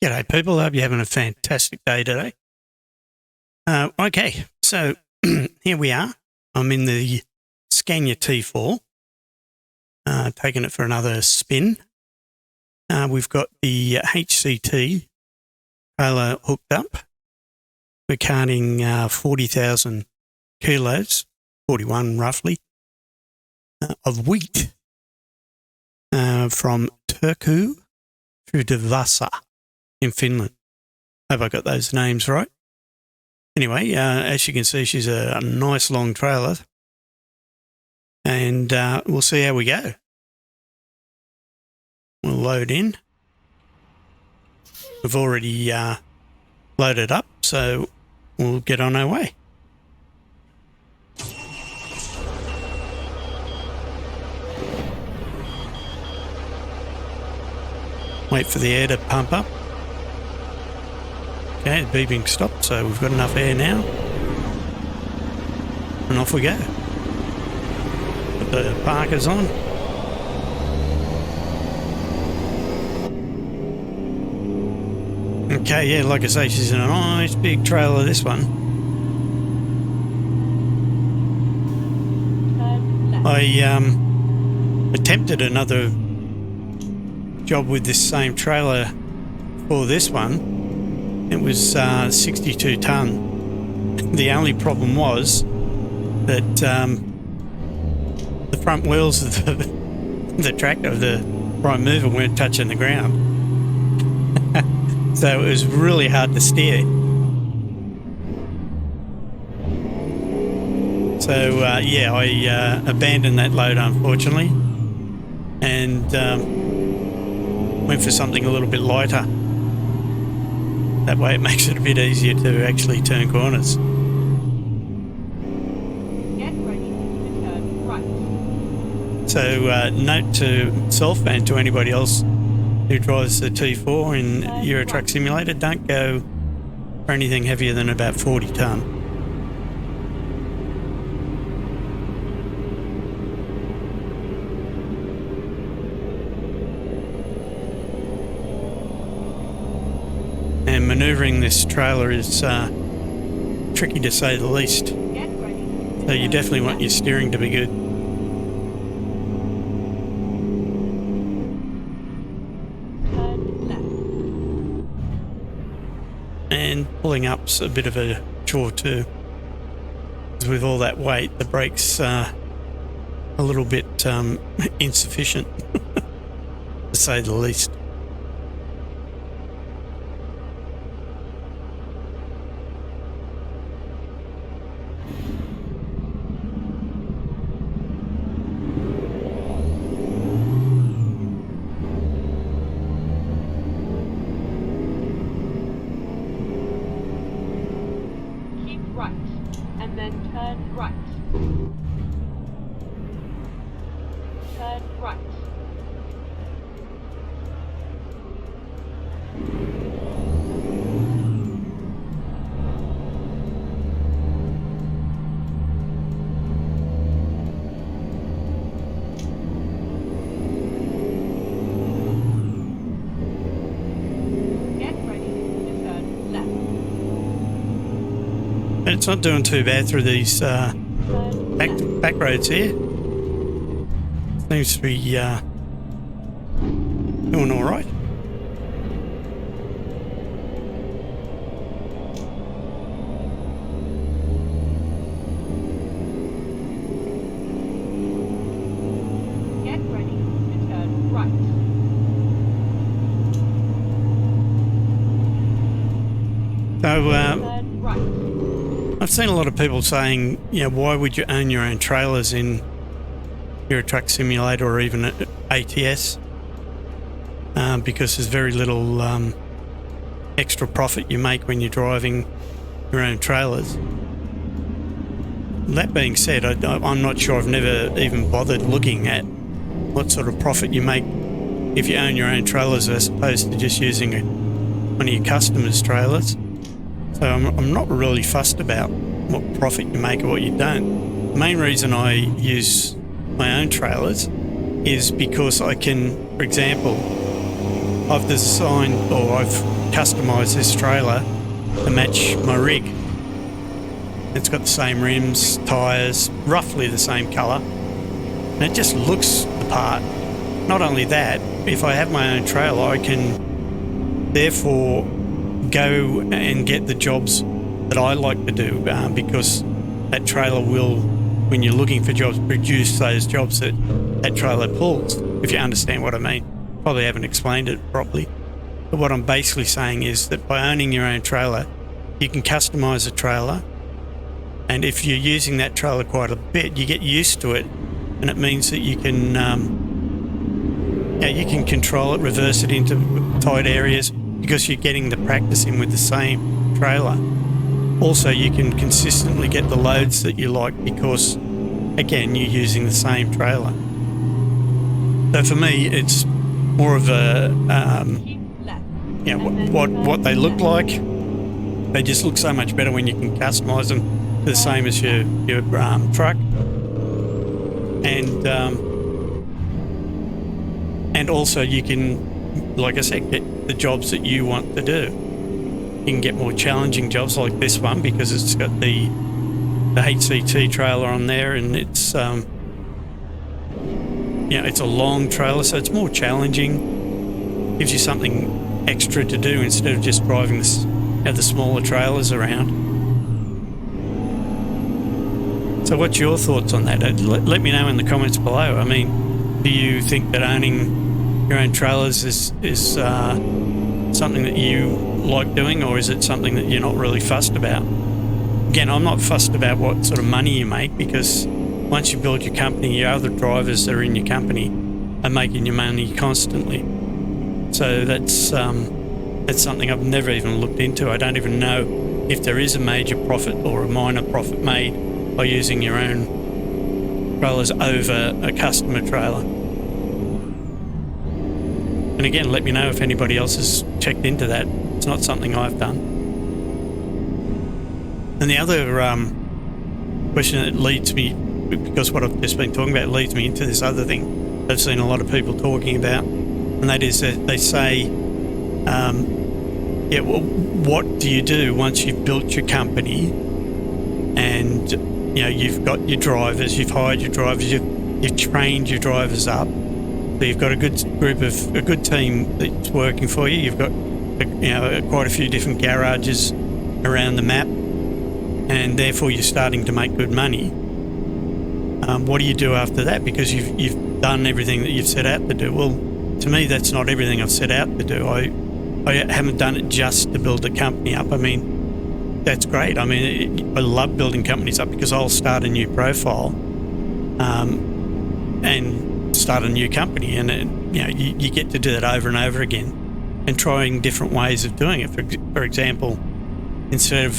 G'day people, hope you're having a fantastic day today. Okay, so here we are. I'm in the Scania T4, taking it for another spin. We've got the HCT trailer hooked up. We're carting 40,000 kilos, 41 roughly, of wheat from Turku through to Vasa in Finland. Hope I got those names right. Anyway, as you can see, she's a nice long trailer, and we'll see how we go. We'll load in. We've already loaded up, so we'll get on our way. Wait for the air to pump up. Okay, the beeping stopped, so we've got enough air now. And off we go. Put the parkers on. Okay, yeah, like I say, she's in a nice big trailer, this one. I attempted another job with this same trailer for this one. It was 62 tonne. The only problem was that the front wheels of the tractor, the prime mover, weren't touching the ground. So it was really hard to steer. So yeah, I abandoned that load unfortunately and went for something a little bit lighter. That way it makes it a bit easier to actually turn corners. Get ready to turn right. So note to self and to anybody else who drives the T4 in Euro Truck Simulator, don't go for anything heavier than about 40 tonne. And manoeuvring this trailer is tricky to say the least. So you definitely want your steering to be good. And pulling up's a bit of a chore too. Because with all that weight, the brakes are a little bit insufficient, to say the least. Right, and then turn right. Turn right. Get ready to turn left. It's not doing too bad through these back roads here. Seems to be doing all right. Get ready to turn right. So Turn right. I've seen a lot of people saying, you know, why would you own your own trailers in Euro Truck Simulator or even ATS? Because there's very little extra profit you make when you're driving your own trailers. That being said, I'm not sure. I've never even bothered looking at what sort of profit you make if you own your own trailers as opposed to just using one of your customers' trailers. So I'm not really fussed about what profit you make or what you don't. The main reason I use my own trailers is because I can, for example, I've designed or I've customise this trailer to match my rig. It's got the same rims, tyres, roughly the same colour, and it just looks the part. Not only that, if I have my own trailer, I can therefore go and get the jobs that I like to do, because that trailer will, when you're looking for jobs, produce those jobs that that trailer pulls, if you understand what I mean. Probably haven't explained it properly. But what I'm basically saying is that by owning your own trailer, you can customise a trailer, and if you're using that trailer quite a bit, you get used to it, and it means that you can control it, reverse it into tight areas, because you're getting the practice in with the same trailer. Also, you can consistently get the loads that you like because, again, you're using the same trailer. So for me, it's more of a, what they look like. They just look so much better when you can customise them the same as your truck. And also you can, like I said, get the jobs that you want to do. You can get more challenging jobs like this one because it's got the HCT trailer on there, and it's it's a long trailer, so it's more challenging. Gives you something extra to do instead of just driving the smaller trailers around. So what's your thoughts on that? Let me know in the comments below. I mean, do you think that owning your own trailers is something that you like doing, or is it something that you're not really fussed about? Again, I'm not fussed about what sort of money you make, because once you build your company, your other drivers that are in your company are making your money constantly. So that's something I've never even looked into. I don't even know if there is a major profit or a minor profit made by using your own trailers over a customer trailer. And again, let me know if anybody else has checked into that. It's not something I've done. And the other question that leads me, because what I've just been talking about leads me into this other thing I've seen a lot of people talking about, and that is that they say, what do you do once you've built your company and you've got your drivers, you've hired your drivers, you've trained your drivers up, so you've got a good team that's working for you. You've got quite a few different garages around the map, and therefore you're starting to make good money. What do you do after that? Because you've done everything that you've set out to do. Well, to me, that's not everything I've set out to do. I haven't done it just to build a company up. I mean, that's great. I mean, I love building companies up because I'll start a new profile and start a new company, and you get to do that over and over again, and trying different ways of doing it. For example, instead of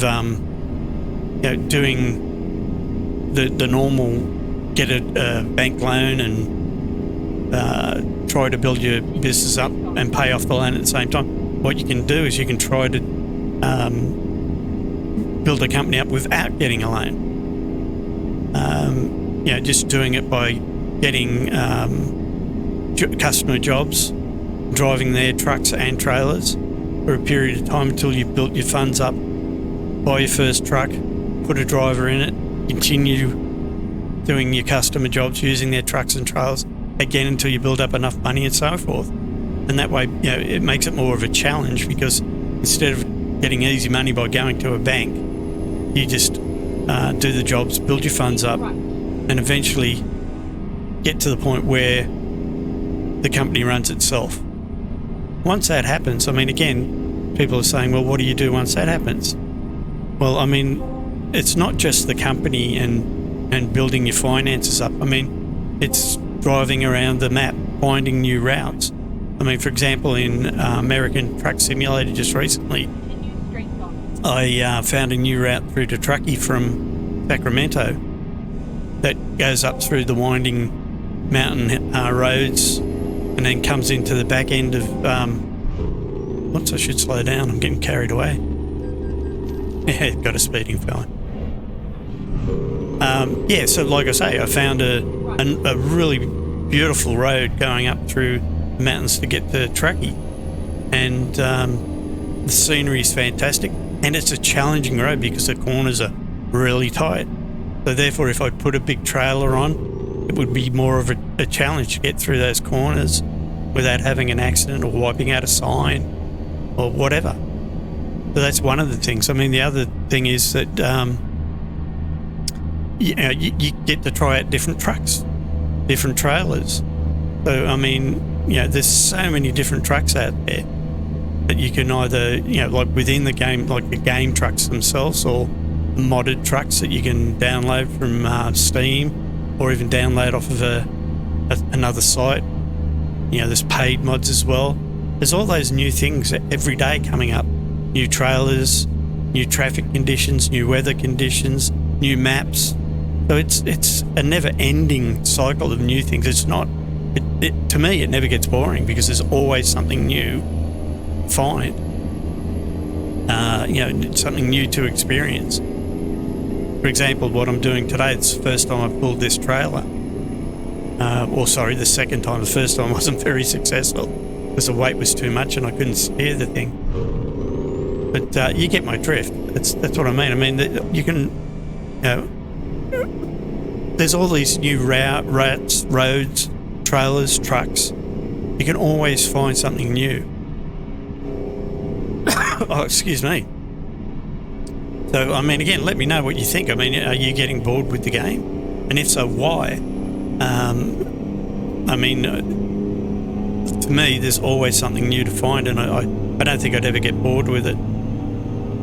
doing the normal, get a bank loan and try to build your business up and pay off the loan at the same time. What you can do is you can try to build a company up without getting a loan. Just doing it by getting customer jobs, driving their trucks and trailers for a period of time until you've built your funds up, buy your first truck, put a driver in it, continue doing your customer jobs using their trucks and trailers again until you build up enough money and so forth. And that way, it makes it more of a challenge, because instead of getting easy money by going to a bank, you just do the jobs, build your funds up, and eventually get to the point where the company runs itself. Once that happens, I mean, again, people are saying, well, what do you do once that happens? Well, I mean, it's not just the company and building your finances up. I mean, it's driving around the map, finding new routes. I mean, for example, in American Truck Simulator just recently, I found a new route through to Truckee from Sacramento that goes up through the winding mountain roads and then comes into the back end of... Oops, I should slow down. I'm getting carried away. Yeah, got a speeding fella. So like I say, I found a really beautiful road going up through the mountains to get to Truckee, and the scenery is fantastic, and it's a challenging road because the corners are really tight. So therefore, if I put a big trailer on, it would be more of a challenge to get through those corners without having an accident or wiping out a sign or whatever. So that's one of the things. I mean, the other thing is that you get to try out different trucks, different trailers. So I mean, there's so many different trucks out there that you can either, like within the game, like the game trucks themselves, or modded trucks that you can download from Steam, or even download off of another site. There's paid mods as well. There's all those new things every day coming up. New trailers, new traffic conditions, new weather conditions, new maps. So it's a never-ending cycle of new things. It's not, to me, it never gets boring because there's always something new to find. Something new to experience. For example, what I'm doing today, it's the first time I pulled this trailer. The second time. The first time wasn't very successful because the weight was too much and I couldn't steer the thing. But you get my drift. That's what I mean. I mean, you can, there's all these new routes, roads, trailers, trucks. You can always find something new. Oh, excuse me. So, I mean, again, let me know what you think. I mean, are you getting bored with the game? And if so, why? To me, there's always something new to find, and I don't think I'd ever get bored with it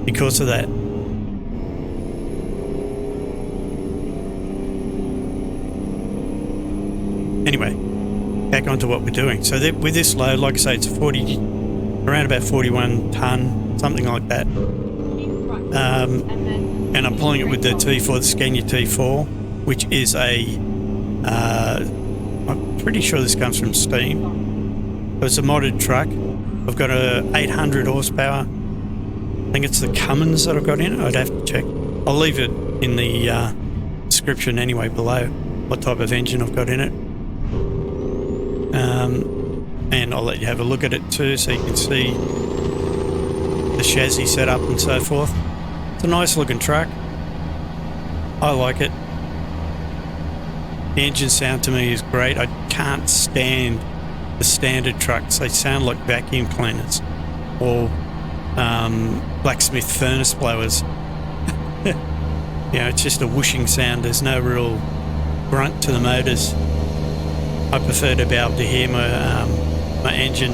because of that. Anyway, back onto what we're doing. So with this load, like I say, it's around about 41 tonne, something like that. And I'm pulling it with the T4, the Scania T4, which is I'm pretty sure this comes from Steam. It's a modded truck. I've got a 800 horsepower. I think it's the Cummins that I've got in it. I'd have to check. I'll leave it in the description anyway below what type of engine I've got in it. And I'll let you have a look at it too so you can see the chassis setup and so forth. It's a nice looking truck. I like it. The engine sound to me is great. I can't stand the standard trucks. They sound like vacuum cleaners or blacksmith furnace blowers. It's just a whooshing sound. There's no real grunt to the motors. I prefer to be able to hear my engine.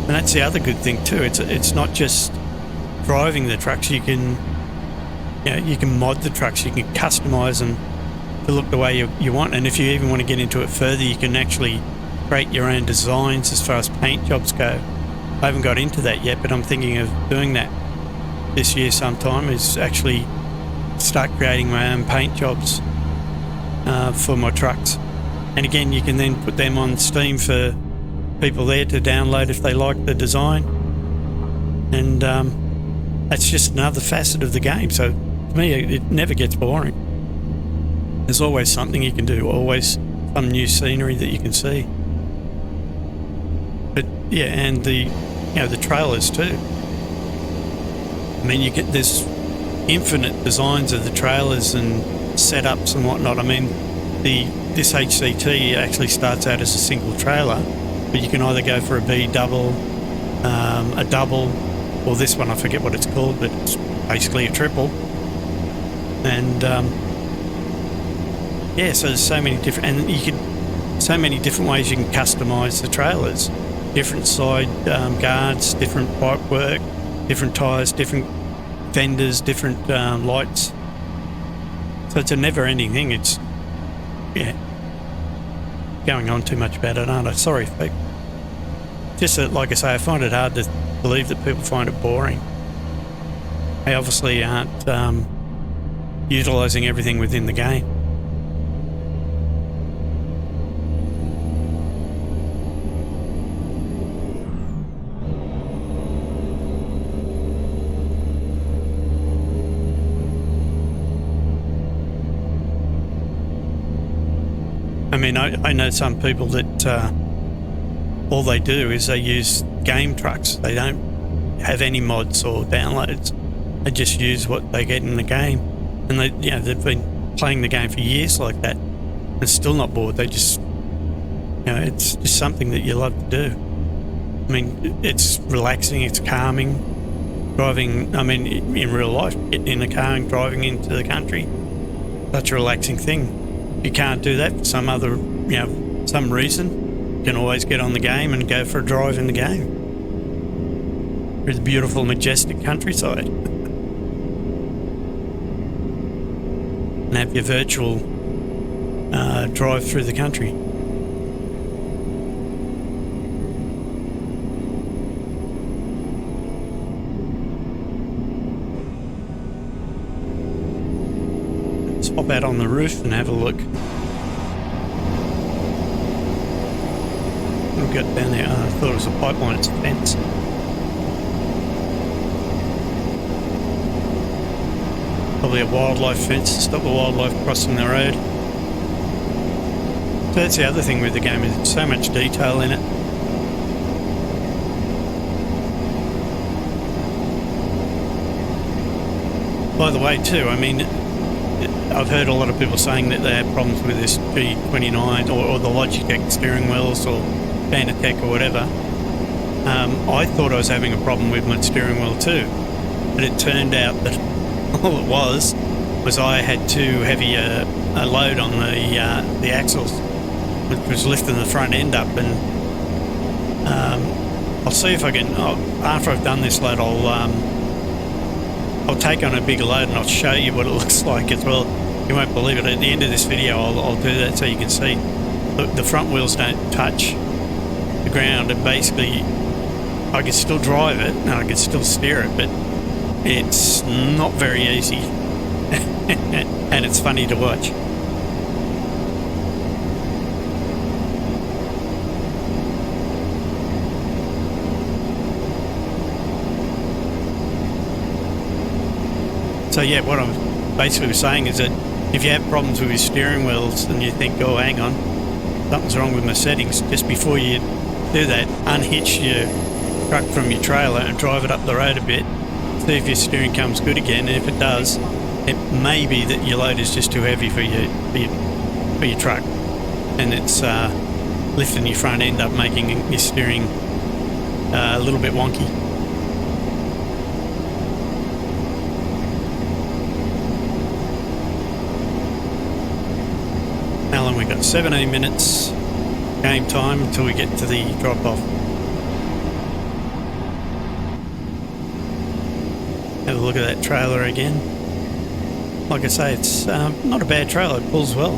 And that's the other good thing too. It's not just driving the trucks. You can mod the trucks. You can customize them to look the way you want. And if you even want to get into it further, you can actually create your own designs as far as paint jobs go. I haven't got into that yet, but I'm thinking of doing that this year sometime, is actually start creating my own paint jobs for my trucks. And again, you can then put them on Steam for people there to download if they like the design. And that's just another facet of the game. So to me, it never gets boring. There's always something you can do, always some new scenery that you can see. But yeah, and the trailers too. I mean, there's infinite designs of the trailers and setups and whatnot. I mean, this HCT actually starts out as a single trailer, but you can either go for a B double, a double, or this one I forget what it's called, but it's basically a triple. And so there's so many different, and so many different ways you can customize the trailers. Different side guards, different pipe work, different tyres, different fenders, different lights. So it's a never-ending thing. It's going on too much about it, aren't I? Sorry, folks. Just that, like I say, I find it hard to believe that people find it boring. They obviously aren't utilising everything within the game. I mean, I know some people that all they do is they use game trucks. They don't have any mods or downloads. They just use what they get in the game, and they've been playing the game for years like that, and still not bored. They just, it's just something that you love to do. I mean, it's relaxing, it's calming. Driving, I mean, in real life, getting in a car and driving into the country, such a relaxing thing. You can't do that for some other, some reason. You can always get on the game and go for a drive in the game through the beautiful, majestic countryside. And have your virtual drive through the country. Let's hop out on the roof and have a look. We'll get down there. I thought it was a pipeline, it's a fence. Probably a wildlife fence to stop the wildlife crossing the road. So that's the other thing with the game, is there's so much detail in it. By the way too, I mean, I've heard a lot of people saying that they have problems with this G29 or the Logitech steering wheels or Scania or whatever. I thought I was having a problem with my steering wheel too, but it turned out that all it was I had too heavy a load on the axles, which was lifting the front end up. And I'll see if I can. After I've done this load, I'll take on a bigger load and I'll show you what it looks like as well. You won't believe it. At the end of this video, I'll do that so you can see the front wheels don't touch the ground, and basically I can still drive it and I can still steer it, but it's not very easy. And it's funny to watch. So yeah, what I'm basically saying is that if you have problems with your steering wheels and you think, oh, hang on, something's wrong with my settings, just before you do that, unhitch your truck from your trailer and drive it up the road a bit, see if your steering comes good again, and if it does, it may be that your load is just too heavy for your truck, and it's lifting your front end up, making your steering a little bit wonky. Alan, we've got 17 minutes game time until we get to the drop-off. Have a look at that trailer again. Like I say, it's not a bad trailer, it pulls well.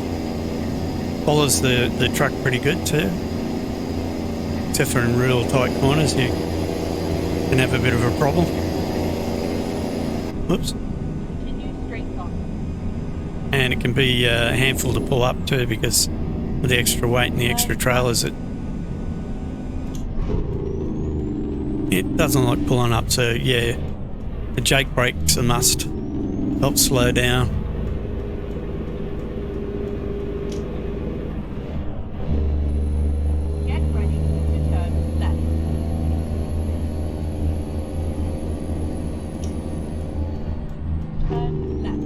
Follows the truck pretty good too. Except for in real tight corners, you can have a bit of a problem. Whoops. And it can be a handful to pull up too, because of the extra weight and the extra trailers, it doesn't like pulling up. So yeah, the Jake brake's a must. Helps slow down. Get ready to turn left. Turn left.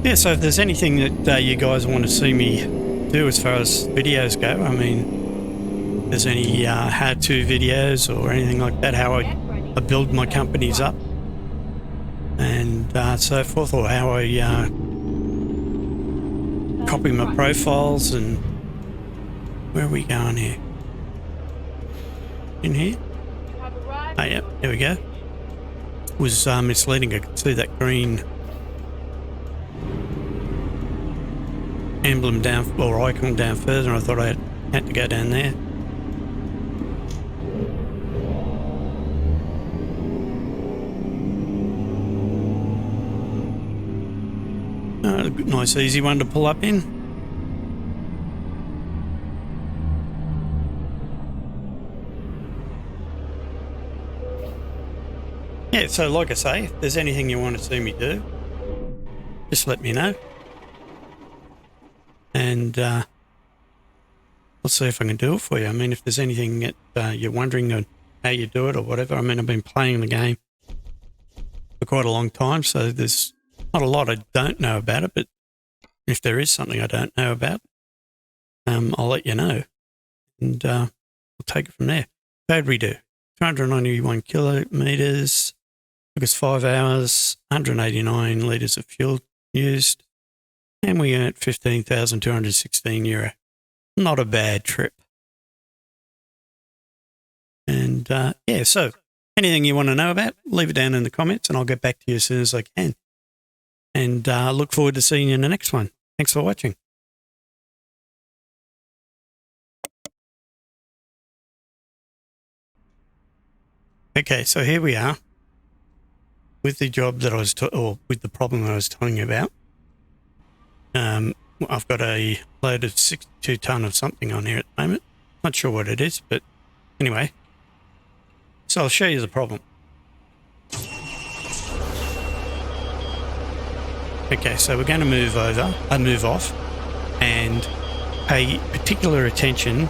Yeah, so if there's anything that you guys want to see me do as far as videos go, I mean, if there's any how-to videos or anything like that, how I build my companies up and so forth, or how I copy my profiles, and where are we going here? In here? Oh yeah, there we go. It was misleading. I could see that green emblem down, or icon down further, and I thought I had to go down there. Nice easy one to pull up in. yeah, so like I say, if there's anything you want to see me do, just let me know. And I'll see if I can do it for you. I mean, if there's anything that you're wondering on how you do it or whatever. I mean, I've been playing the game for quite a long time, so there's not a lot I don't know about it, but if there is something I don't know about, I'll let you know. And we'll take it from there. Code redo. 291 kilometres. Took us 5 hours, 189 litres of fuel used, and we earned €15,216. Not a bad trip. And yeah, so anything you want to know about, leave it down in the comments and I'll get back to you as soon as I can. And look forward to seeing you in the next one. Thanks for watching. Okay, so here we are with the job that I was, or with the problem I was telling you about. I've got a load of 62 tonne of something on here at the moment. Not sure what it is, but anyway. So I'll show you the problem. Okay, so we're going to move off and pay particular attention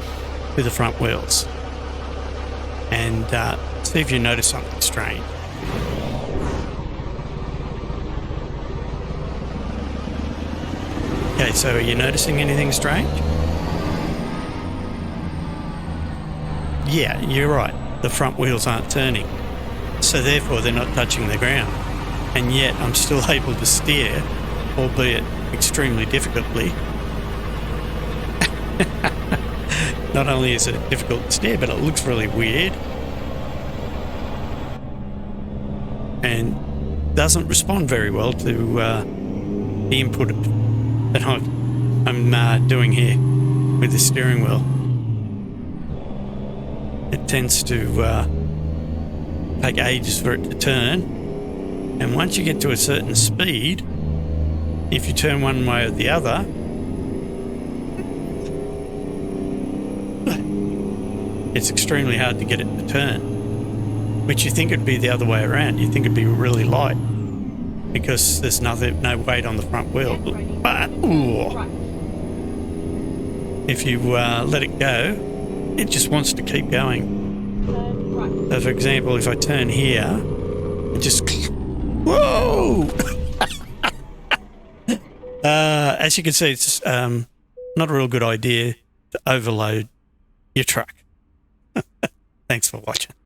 to the front wheels and see if you notice something strange. Okay, so are you noticing anything strange? Yeah, you're right. The front wheels aren't turning. So therefore they're not touching the ground. And yet I'm still able to steer, albeit extremely difficultly. Not only is it difficult to steer, but it looks really weird. And doesn't respond very well to the input that I'm doing here with the steering wheel. It tends to take ages for it to turn, and once you get to a certain speed, if you turn one way or the other, it's extremely hard to get it to turn, which you think it'd be the other way around. You think it'd be really light because there's no weight on the front wheel. But if you let it go, it just wants to keep going. So for example, if I turn here, it just, whoa! As you can see, it's not a real good idea to overload your truck. Thanks for watching.